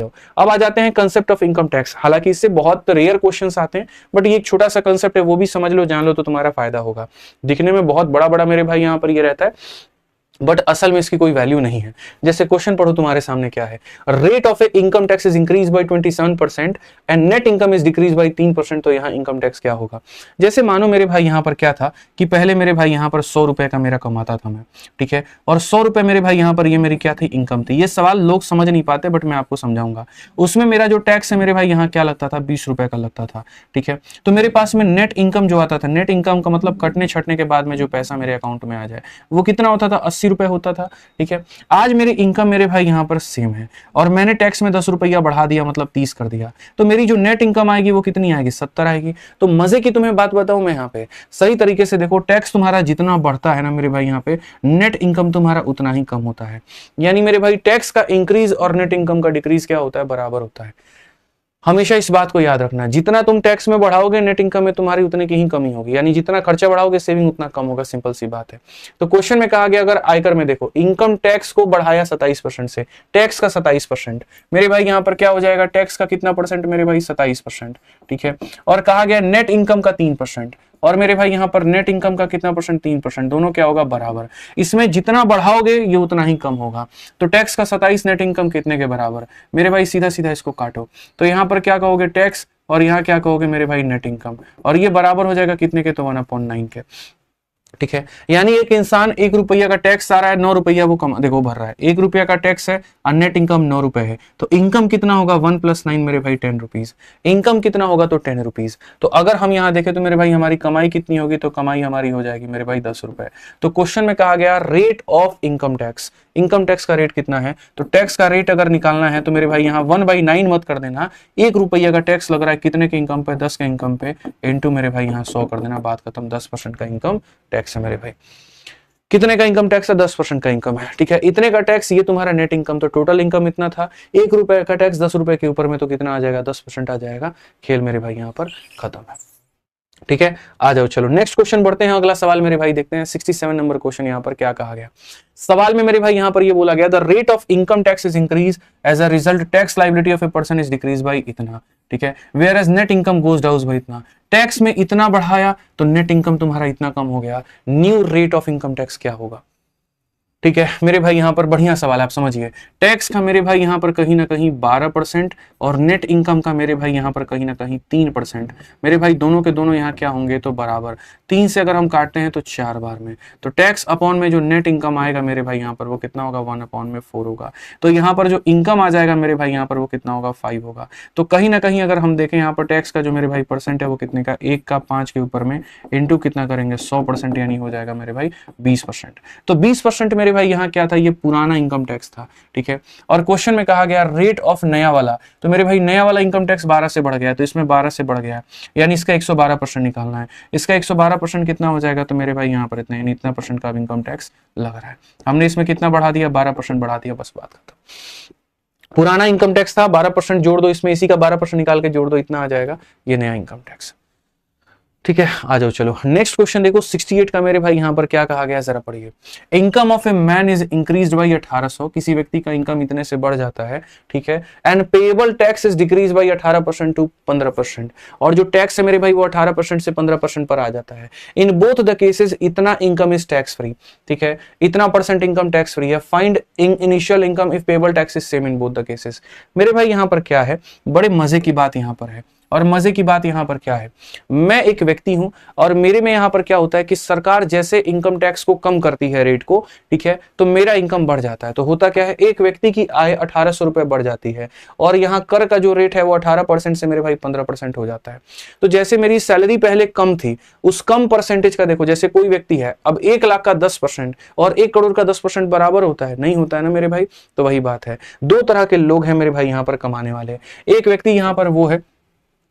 दो। अब आ जाते हैं कंसेप्ट ऑफ इनकम टैक्स। हालांकि इससे बहुत रेयर क्वेश्चंस आते हैं, बट ये एक छोटा सा कंसेप्ट है, वो भी समझ लो, जान लो तो तुम्हारा फायदा होगा। दिखने में बहुत बड़ा बड़ा मेरे भाई यहाँ पर ये रहता है, बट असल में इसकी कोई वैल्यू नहीं है। जैसे क्वेश्चन पढ़ो तुम्हारे सामने क्या है, rate of A income tax is increase by 27% and net income is decrease bye 3%। तो यहाँ इनकम टैक्स क्या होगा? जैसे मानो मेरे भाई यहाँ पर क्या था कि पहले मेरे भाई यहाँ पर 100 रुपए का मेरा कमाता था मैं, ठीक है, और 100 रुपए मेरे भाई यहाँ पर ये मेरी क्या थी? इनकम थी। ये सवाल लोग समझ नहीं पाते, बट मैं आपको समझाऊंगा। उसमें मेरा जो टैक्स है मेरे भाई यहाँ क्या लगता था? 20 रुपए का लगता था, ठीक है। तो मेरे पास में नेट इनकम जो आता था, नेट इनकम का मतलब कटने छटने के बाद में जो पैसा मेरे अकाउंट में आ जाए, वो कितना होता था? 80 रुपए होता था, ठीक है। आज मेरी इनकम मेरे भाई यहां पर सेम है, और मैंने टैक्स में 10 रुपया बढ़ा दिया, मतलब 30 कर दिया, तो मेरी जो नेट इनकम आएगी वो कितनी आएगी? 70 आएगी। तो मजे की तुम्हें बात बताऊं मैं यहाँ पे, सही तरीके से देखो, टैक्स तुम्हारा जितना बढ़ता है ना मेरे भाई यहाँ पे, नेट इनकम तुम्हारा उतना ही कम होता है। यानी मेरे भाई टैक्स का इंक्रीज और नेट इनकम का डिक्रीज क्या होता है? बराबर होता है। हमेशा इस बात को याद रखना, जितना तुम टैक्स में बढ़ाओगे नेट इनकम में तुम्हारी उतने की ही कमी होगी, यानी जितना खर्चा बढ़ाओगे सेविंग उतना कम होगा। सिंपल सी बात है। तो क्वेश्चन में कहा गया, अगर आयकर में देखो इनकम टैक्स को बढ़ाया 27% से, टैक्स का 27%, मेरे भाई यहाँ पर क्या हो जाएगा? टैक्स का कितना परसेंट मेरे भाई? 27%, ठीक है। और कहा गया नेट इनकम का 3%, और मेरे भाई यहाँ पर नेट इनकम का कितना परसेंट? 3%। दोनों क्या होगा? बराबर। इसमें जितना बढ़ाओगे ये उतना ही कम होगा। तो टैक्स का 27, नेट इनकम कितने के बराबर? मेरे भाई सीधा सीधा इसको काटो, तो यहाँ पर क्या कहोगे? टैक्स, और यहाँ क्या कहोगे मेरे भाई? Net income. और ये बराबर हो जाएगा कितने के? तो 1/9 के, ठीक है। यानी एक इंसान 1 रुपया का टैक्स आ रहा है, 9 रुपया वो कमा, देखो भर रहा है, 1 रुपया का टैक्स है और नेट इनकम 9 रुपए है, तो इनकम कितना होगा? 1 + 9 मेरे भाई 10 रुपीज। इनकम कितना होगा? तो 10 रुपीज। तो अगर हम यहाँ देखें तो मेरे भाई हमारी कमाई कितनी होगी? तो कमाई हमारी हो जाएगी मेरे भाई 10 रुपए। तो क्वेश्चन में कहा गया rate of income tax, income tax का रेट कितना है? तो टैक्स का रेट अगर निकालना है तो मेरे भाई यहाँ 1/9 मत कर देना, 1 रुपया का टैक्स लग रहा है कितने के इनकम पे? 10 के इनकम पे, इंटू मेरे भाई यहाँ 100 कर देना, बात खत्म। 10% का इनकम टैक्स है मेरे भाई। कितने का इनकम टैक्स है? 10% का इनकम है, ठीक है। इतने का टैक्स, ये तुम्हारा नेट इनकम, तो टोटल इनकम इतना था। 1 रुपए का टैक्स 10 रुपए के ऊपर में, तो कितना आ जाएगा? 10% आ जाएगा। खेल मेरे भाई यहाँ पर खत्म है, ठीक है। आ जाओ, चलो नेक्स्ट क्वेश्चन बढ़ते हैं। अगला सवाल मेरे भाई देखते हैं 67 नंबर क्वेश्चन। यहाँ पर क्या कहा गया? सवाल में मेरे भाई यहाँ पर ये बोला गया, the rate of income tax is increase as a result tax liability of a person is decrease by इतना, ठीक है, whereas net income goes down by इतना। टैक्स में इतना बढ़ाया तो नेट इनकम तुम्हारा इतना कम हो गया। New rate of income tax क्या होगा? ठीक है मेरे भाई, यहाँ पर बढ़िया सवाल आप समझिए। टैक्स का मेरे भाई यहाँ पर कहीं ना कहीं 12% और नेट इनकम का मेरे भाई यहाँ पर कहीं ना कहीं 3%। मेरे भाई दोनों के दोनों यहाँ क्या होंगे? तो बराबर। 3 से अगर हम काटते हैं तो 4 बार में, तो टैक्स अपॉन में जो नेट इनकम आएगा मेरे भाई यहाँ पर वो कितना होगा? 1/4 होगा। तो यहाँ पर जो इनकम आ जाएगा मेरे भाई यहाँ पर वो कितना होगा? 5 होगा। तो कहीं ना कहीं अगर हम देखें यहाँ पर टैक्स का जो मेरे भाई परसेंट है वो कितने का? 1 का 5 के ऊपर में इंटू कितना करेंगे? 100%, यानी हो जाएगा मेरे भाई 20%। तो 20% मेरे भाई यहाँ क्या था? ये पुराना इनकम टैक्स था, ठीक है। और क्वेश्चन में कहा गया रेट ऑफ नया वाला, तो मेरे भाई नया वाला इनकम टैक्स 12 से बढ़ गया, तो इसमें 12 से बढ़ गया, यानी इसका 112% निकालना है। इसका 112% कितना हो जाएगा? तो मेरे भाई यहाँ पर इतना, यानी इतना परसेंट का इनकम टैक्स लग रहा है। हमने इसमें कितना बढ़ा दिया? 12% बढ़ा दिया, बस बात खत्म। पुराना इनकम टैक्स था, 12% जोड़ दो इसमें, इसी का 12% निकाल के जोड़ दो, इतना आ जाएगा, ये नया इनकम टैक्स, ठीक है। आ जाओ चलो नेक्स्ट क्वेश्चन देखो 68 का मेरे भाई यहाँ पर क्या कहा गया जरा पढ़िए। Income of a man is increased by 1800, किसी व्यक्ति का इनकम इतने से बढ़ जाता है, ठीक है, and payable tax is decrease by 18% to 15%, और जो टैक्स है मेरे भाई वो 18% से 15% पर आ जाता है। इन बोथ द केसेस इतना इनकम इज टैक्स फ्री, ठीक है, इतना परसेंट इनकम टैक्स फ्री है। Find initial income if payable tax is same in both the cases. मेरे भाई यहाँ पर क्या है, बड़े मजे की बात यहाँ पर है, और मजे की बात यहां पर क्या है, मैं एक व्यक्ति हूं और मेरे में यहां पर क्या होता है कि सरकार जैसे इनकम टैक्स को कम करती है रेट को, ठीक है, तो मेरा इनकम बढ़ जाता है। तो होता क्या है, एक व्यक्ति की आय 1800 रुपए बढ़ जाती है और यहां कर का जो रेट है वो 18% से मेरे भाई 15% हो जाता है। तो जैसे मेरी सैलरी पहले कम थी, उस कम परसेंटेज का देखो, जैसे कोई व्यक्ति है अब 1 लाख का 10% और 1 करोड़ का 10% बराबर होता है, नहीं होता है ना मेरे भाई। तो वही बात है, दो तरह के लोग हैं मेरे भाई यहां पर कमाने वाले। एक व्यक्ति यहां पर वो है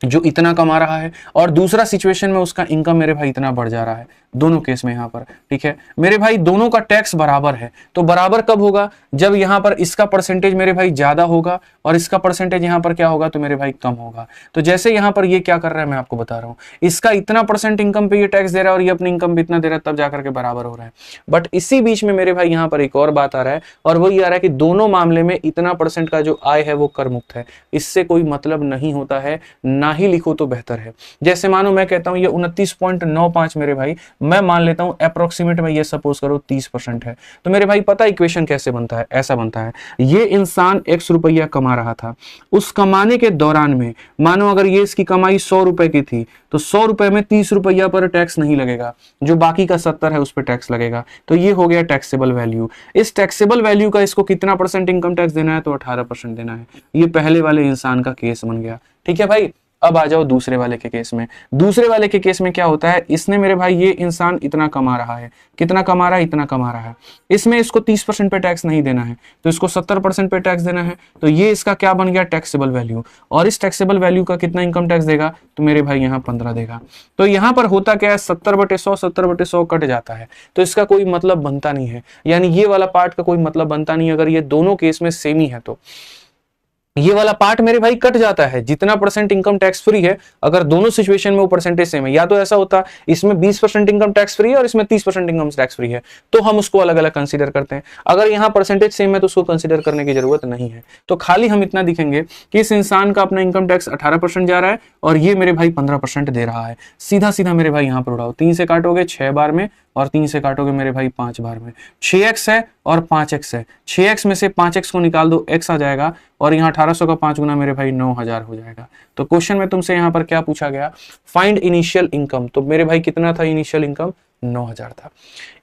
जो इतना कमा रहा है, और दूसरा सिचुएशन में उसका इनकम मेरे भाई इतना बढ़ जा रहा है, दोनों केस में यहाँ पर, ठीक है मेरे भाई, दोनों का टैक्स बराबर है। तो बराबर कब होगा? जब यहाँ पर इसका परसेंटेज मेरे भाई ज्यादा होगा और इसका परसेंटेज यहाँ पर क्या होगा, तो मेरे भाई कम होगा। तो जैसे यहाँ पर ये क्या कर रहा है मैं आपको बता रहा हूँ, इसका इतना परसेंट इनकम पे ये टैक्स दे रहा है और ये अपनी इनकम पे इतना दे रहा है, तब जाकर के बराबर हो रहा है। बट इसी बीच में मेरे भाई यहाँ पर एक और बात आ रहा है, और वो ये आ रहा है कि दोनों मामले में इतना परसेंट का जो आय है वो कर मुक्त है। इससे कोई मतलब नहीं होता है, ना ही लिखो तो बेहतर है। जैसे मानो मैं कहता हूं ये 29.95 मेरे भाई, मैं मान लेता हूं अप्रोक्सीमेट में ये सपोज करो 30% है। तो मेरे भाई पता इक्वेशन कैसे बनता है? ऐसा बनता है, ये इंसान x रुपया कमा रहा था, उस कमाने के दौरान में मानो अगर ये इसकी कमाई 100 रुपए की थी, तो 100 रुपए में 30 रुपया पर टैक्स नहीं लगेगा, जो बाकी का 70 है उस पर टैक्स लगेगा। तो ये हो गया टैक्सेबल वैल्यू। इस टैक्सेबल वैल्यू का इसको कितना परसेंट इनकम टैक्स देना है? तो 18% देना है। ये पहले वाले इंसान का केस बन गया, ठीक है भाई। अब आ जाओ दूसरे वाले के केस में। दूसरे वाले के केस में क्या होता है, इसने मेरे भाई ये इंसान इतना कमा रहा है, कितना कमा रहा है? इतना कमा रहा है। इसमें इसको 30% पे टैक्स नहीं देना है, तो इसको 70% पे टैक्स देना है। तो ये इसका क्या बन गया? Taxable value. और इस टैक्सेबल वैल्यू का कितना इनकम टैक्स देगा? तो मेरे भाई यहाँ 15 देगा। तो यहाँ पर होता क्या है, 70/100 70/100 कट जाता है, तो इसका कोई मतलब बनता नहीं है। यानी ये वाला पार्ट का कोई मतलब बनता नहीं है अगर ये दोनों केस में सेम ही है। तो ये वाला पार्ट मेरे भाई कट जाता है, जितना परसेंट इनकम टैक्स फ्री है, अगर दोनों सिचुएशन में वो परसेंटेज सेम है। या तो ऐसा होता इसमें 20% इनकम टैक्स फ्री है और इसमें 30% इनकम टैक्स फ्री है, तो हम उसको अलग अलग कंसीडर करते हैं। अगर यहाँ परसेंटेज सेम है तो उसको कंसीडर करने की जरूरत नहीं है। तो खाली हम इतना दिखेंगे कि इस इंसान का अपना इनकम टैक्स 18% जा रहा है और ये मेरे भाई 15% दे रहा है। सीधा सीधा मेरे भाई यहाँ पर उड़ाओ, 3 से काटोगे 6 बार में और 3 से काटोगे मेरे भाई 5 बार में। 6x है और 5x है, 6x में से 5x को निकाल दो, x आ जाएगा, और यहाँ 1800 का 5 गुना मेरे भाई 9000 हो जाएगा। तो क्वेश्चन में तुमसे यहाँ पर क्या पूछा गया? Find initial income. तो मेरे भाई कितना था इनिशियल इनकम? 9000 था।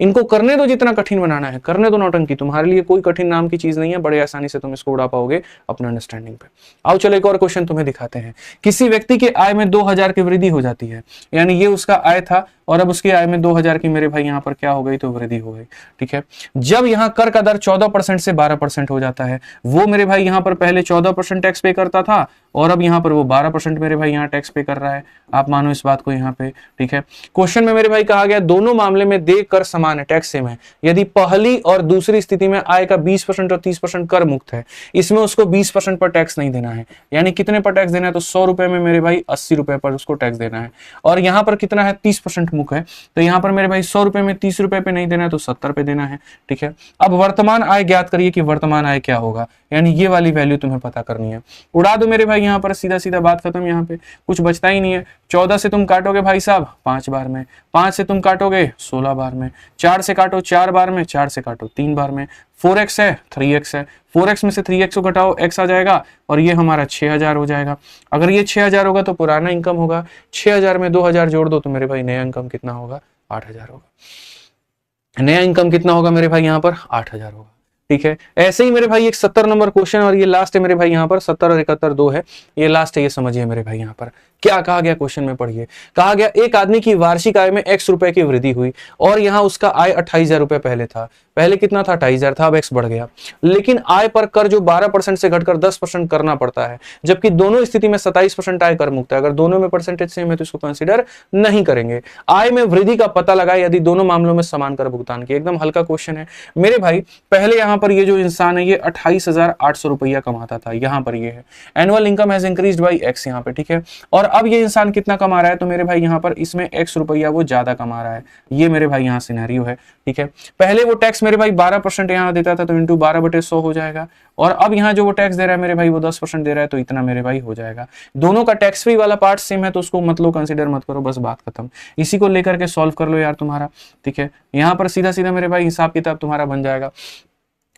इनको करने दो जितना कठिन बनाना है, करने दो नौटंकी, तुम्हारे लिए कोई कठिन नाम की चीज नहीं है, बड़े आसानी से तुम इसको उड़ा पाओगे अपने अंडरस्टैंडिंग पे। आओ चलो एक और क्वेश्चन तुम्हें दिखाते हैं। किसी व्यक्ति के आय में 2000 की वृद्धि हो जाती है, यानी ये उसका आय था और अब उसकी आय में 2000 की मेरे भाई यहाँ पर क्या हो गई? तो वृद्धि हो गई, ठीक है। जब यहाँ कर का दर 14% से 12% हो जाता है, वो मेरे भाई यहाँ पर पहले 14% टैक्स पे करता था और अब यहाँ पर वो 12% मेरे भाई यहाँ टैक्स पे कर रहा है। आप मानो इस बात को यहाँ पे, ठीक है। क्वेश्चन में मेरे भाई कहा गया दोनों मामले में देय कर समान है, टैक्स सेम है। यदि पहली और दूसरी स्थिति में आय का 20% और 30% कर मुक्त है, इसमें उसको 20% पर टैक्स नहीं देना है। यानी कितने पर टैक्स देना है? तो 100 रुपए में मेरे भाई 80 रुपए पर उसको टैक्स देना है। और यहाँ पर कितना है? 30% मुक्त है, तो यहाँ पर मेरे भाई 100 रुपए में 30 रुपए पे नहीं देना है, तो 70 पे देना है, ठीक है। अब वर्तमान आय ज्ञात करिए कि वर्तमान आय क्या होगा, यानी ये वाली वैल्यू तुम्हें पता करनी है। उड़ा दो मेरे भाई यहाँ पर, सीधा सीधा बात खत्म, यहाँ पे कुछ बचता ही नहीं है। 14 से तुम काटोगे भाई साहब 5 बार में, 5 से तुम काटोगे 16 बार में, 4 से काटो 4 बार में, 4 से काटो 3 बार में। 4x है 3x है, 4x में से 3x को घटाओ, x आ जाएगा और ये हमारा 6000 हो जाएगा। अगर ये 6000 होगा तो पुराना इनकम होगा, 6000 में 2000 जोड़ दो तो मेरे भाई नया इनकम कितना होगा? 8000 होगा। नया इनकम कितना होगा मेरे भाई यहाँ पर? 8000 होगा, ठीक है। ऐसे ही मेरे भाई एक 70 नंबर क्वेश्चन और ये लास्ट है मेरे भाई यहाँ पर, 70 और 71 दो है, ये लास्ट है, ये समझिए मेरे भाई यहाँ पर क्या कहा गया क्वेश्चन में, पढ़िए। कहा गया एक आदमी की वार्षिक आय में x रुपए की वृद्धि हुई और यहाँ उसका आय 28000 रुपए पहले था, पहले कितना था? 28000 था, अब x बढ़ गया। लेकिन आय पर कर जो 12% से घटकर 10% करना पड़ता है, जबकि दोनों स्थिति में 27% आय कर मुक्त है। अगर दोनों में परसेंटेज सेम है तो इसको कंसिडर नहीं करेंगे। आय में वृद्धि का पता लगाए यदि दोनों मामलों में समान कर भुगतान किए। एकदम हल्का क्वेश्चन है मेरे भाई। पहले यहाँ पर ये जो इंसान है ये 28800 रुपया कमाता था, यहाँ पर ये है annual income has increased by x यहाँ पे, ठीक है। और अब ये इंसान कितना कमा रहा है? तो मेरे भाई यहाँ पर इसमें x रुपया वो ज्यादा कमा रहा है, ये मेरे भाई यहाँ सिनेरियो है, ठीक है। पहले वो टैक्स मेरे भाई 12% यहाँ देता था, तो इंटू 12/100 हो जाएगा। और अब यहाँ जो वो टैक्स दे रहा है मेरे भाई वो 10% दे रहा है, तो इतना मेरे भाई हो जाएगा। दोनों का टैक्स फ्री वाला पार्ट सेम है तो उसको मत लो, कंसिडर मत करो, बस बात खत्म। इसी को लेकर के सॉल्व कर लो यार तुम्हारा, ठीक है। यहाँ पर सीधा सीधा मेरे भाई हिसाब किताब तुम्हारा बन जाएगा।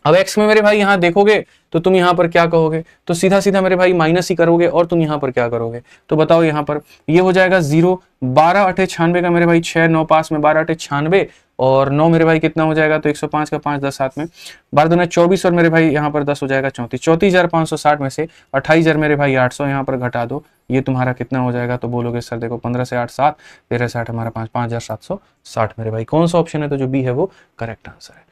अब x में मेरे भाई यहाँ देखोगे तो तुम यहाँ पर क्या कहोगे? तो सीधा सीधा मेरे भाई माइनस ही करोगे और तुम यहाँ पर क्या करोगे? तो बताओ यहाँ पर ये हो जाएगा 0, 12 8 96 का मेरे भाई 6 9 5 में 12 8 96 और 9 मेरे भाई कितना हो जाएगा? तो 105 का 5 10 7 में 12 दूना 24 और मेरे भाई यहाँ पर 10 हो जाएगा 34, 34560 में से 28000 मेरे भाई 800 यहाँ पर घटा दो, ये तुम्हारा कितना हो जाएगा? तो बोलोगे सर देखो 15 से 8 7 13 से 8 हमारा 5760 मेरे भाई कौन सा ऑप्शन है? तो जो बी है वो करेक्ट आंसर है।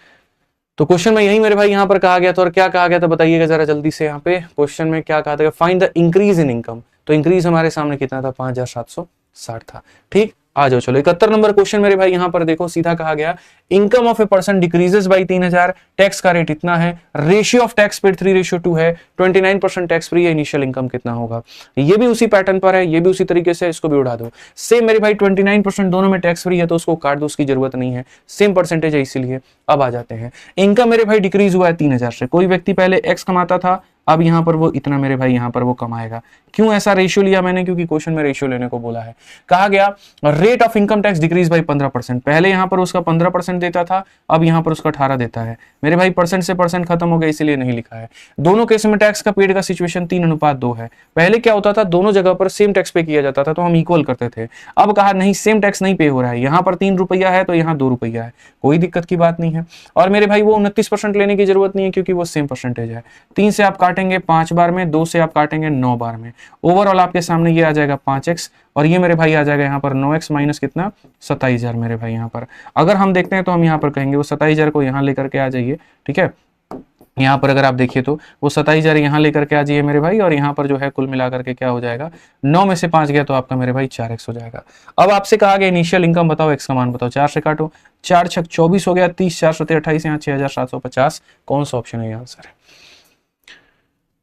तो क्वेश्चन में यही मेरे भाई यहाँ पर कहा गया था, और क्या कहा गया था बताइएगा जरा जल्दी से। यहाँ पे क्वेश्चन में क्या कहा था? Find the increase in income. तो इंक्रीज हमारे सामने कितना था, 5760 था। ठीक, आ जाओ चलो 71 नंबर क्वेश्चन मेरे भाई यहां पर देखो, सीधा कहा गया income of a person decreases by 3000, tax का रेट इतना है, रेशियो ऑफ टैक्स पेड 3:2 है, 29% टैक्स फ्री है, इनिशियल इनकम कितना होगा। ये भी उसी पैटर्न पर है, ये भी उसी तरीके से, इसको भी उड़ा दो। सेम मेरे भाई 29% दोनों में टैक्स फ्री है तो उसको काट दो, उसकी जरूरत नहीं है, सेम परसेंटेज है इसीलिए। अब आ जाते हैं, इनकम मेरे भाई डिक्रीज हुआ है 3000 से, कोई व्यक्ति पहले एक्स कमाता था, अब यहां पर वो इतना मेरे भाई यहां पर वो कमाएगा। क्यों ऐसा रेशियो लिया मैंने, क्योंकि क्वेश्चन में रेशियो लेने को बोला है। कहा गया rate of income tax decrease by 15%, पहले यहां पर उसका 15% देता था, अब यहां पर उसका 18 देता है। मेरे भाई परसेंट से परसेंट खत्म हो गया इसीलिए नहीं लिखा है। दोनों केस में टैक्स का पेड का सिचुएशन 3:2 है। पहले क्या होता था, दोनों जगह पर सेम टैक्स पे किया जाता था तो हम इक्वल करते थे। अब कहा नहीं, सेम टैक्स नहीं पे हो रहा है, यहां पर 3 रुपया है तो यहां 2 रुपया है, कोई दिक्कत की बात नहीं है। और मेरे भाई वो 29% लेने की जरूरत नहीं है क्योंकि वो सेम परसेंटेज है। 3 से आप काटेंगे 5 बार में, 2 से आप काटेंगे 9 बार में, ओवरऑल आपके सामने ये आ जाएगा 5x, और ये मेरे भाई आ जाएगा यहाँ पर 9x माइनस कितना, 27000 मेरे भाई यहाँ पर। अगर हम देखते हैं तो हम यहाँ पर कहेंगे वो 27000 को यहाँ लेकर के आ जाइए, ठीक है। यहाँ पर अगर आप देखिए तो वो 27000 यहाँ लेकर के आ जाइए मेरे भाई, और यहाँ पर जो है कुल मिलाकर के क्या हो जाएगा, 9 में से 5 गया तो आपका मेरे भाई 4x हो जाएगा। अब आपसे कहा गया इनिशियल इनकम बताओ, x का मान बताओ, 4 से काटो, 4 छक 24 हो गया, 30 4 सत्ते 28, यहाँ 6750, कौन सा ऑप्शन है ये आंसर है,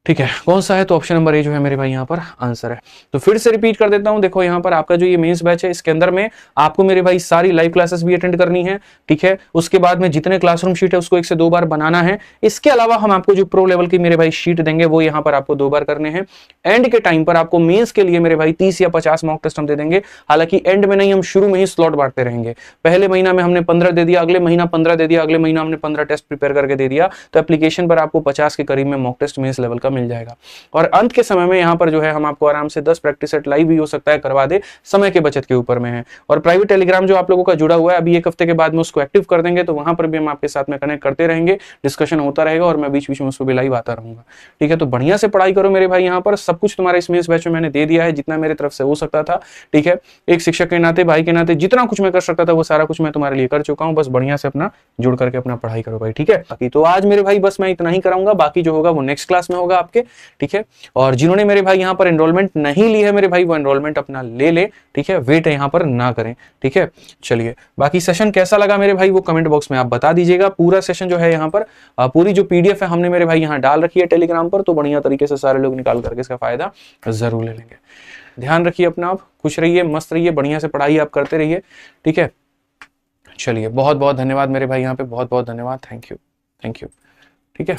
ठीक है। कौन सा है, तो ऑप्शन नंबर ए जो है मेरे भाई यहाँ पर आंसर है। तो फिर से रिपीट कर देता हूं, देखो यहाँ पर आपका जो ये मेंस बैच है, इसके अंदर में आपको मेरे भाई सारी लाइव क्लासेस भी अटेंड करनी है, ठीक है। उसके बाद में जितने क्लासरूम शीट है उसको 1 से 2 बार बनाना है। इसके अलावा हम आपको जो प्रो लेवल की मेरे भाई शीट देंगे वो यहाँ पर आपको 2 बार करने हैं। एंड के टाइम पर आपको मेंस के लिए मेरे भाई 30 या 50 मॉक टेस्ट हम दे देंगे। हालांकि एंड में नहीं, हम शुरू में ही स्लॉट बांटते रहेंगे। पहले महीना में हमने 15 दे दिया, अगले महीना 15 दे दिया, अगले महीना हमने 15 टेस्ट प्रिपेयर करके दे दिया, तो एप्लीकेशन पर आपको 50 के करीब में मॉक टेस्ट मेंस लेवल का मिल जाएगा। और अंत के समय में यहाँ पर जो है हम आपको आराम से 10 प्रैक्टिस सेट लाइव भी हो सकता है करवा दे, समय के बचत के ऊपर में है। और प्राइवेट टेलीग्राम जो आप लोगों का जुड़ा हुआ है, अभी 1 हफ्ते के बाद में उसको एक्टिव कर देंगे, तो वहां पर भी हम आपके साथ में कनेक्ट करते रहेंगे, डिस्कशन होता रहेगा और मैं बीच बीच में उसको भी लाइव आता रहूंगा, ठीक है। तो बढ़िया से पढ़ाई करो मेरे भाई, यहाँ पर सब कुछ तुम्हारे इस मेंस बैच में मैंने दे दिया है, जितना मेरे तरफ से हो सकता था, ठीक है। एक शिक्षक के नाते, भाई के नाते जितना कुछ मैं कर सकता था वो सारा कुछ मैं तुम्हारे लिए कर चुका हूँ। बस बढ़िया से अपना जुड़ करके अपना पढ़ाई करो भाई, ठीक है। बाकी तो आज मेरे भाई बस मैं इतना ही कराऊंगा, बाकी जो होगा वो नेक्स्ट क्लास में होगा आपके, ठीक है। और जिन्होंने मेरे भाई यहाँ पर एनरोलमेंट नहीं ली है मेरे भाई, वो एनरोलमेंट अपना ले ले, ठीक है। वेट यहाँ पर ना करें, ठीक है। चलिए, बाकी सेशन कैसा लगा मेरे भाई वो कमेंट बॉक्स में आप बता दीजिएगा। पूरा सेशन जो है यहाँ पर पूरी जो पीडीएफ है हमने मेरे भाई यहाँ डाल रखी है टेलीग्राम पर, तो बढ़िया तरीके से सारे लोग निकाल करके इसका फायदा जरूर ले लेंगे। ध्यान रखिए अपना, आप खुश रहिए, मस्त रहिए, बढ़िया से पढ़ाई आप करते रहिए, ठीक है। चलिए, बहुत बहुत धन्यवाद मेरे भाई यहाँ पे, बहुत बहुत धन्यवाद, थैंक यू, ठीक है।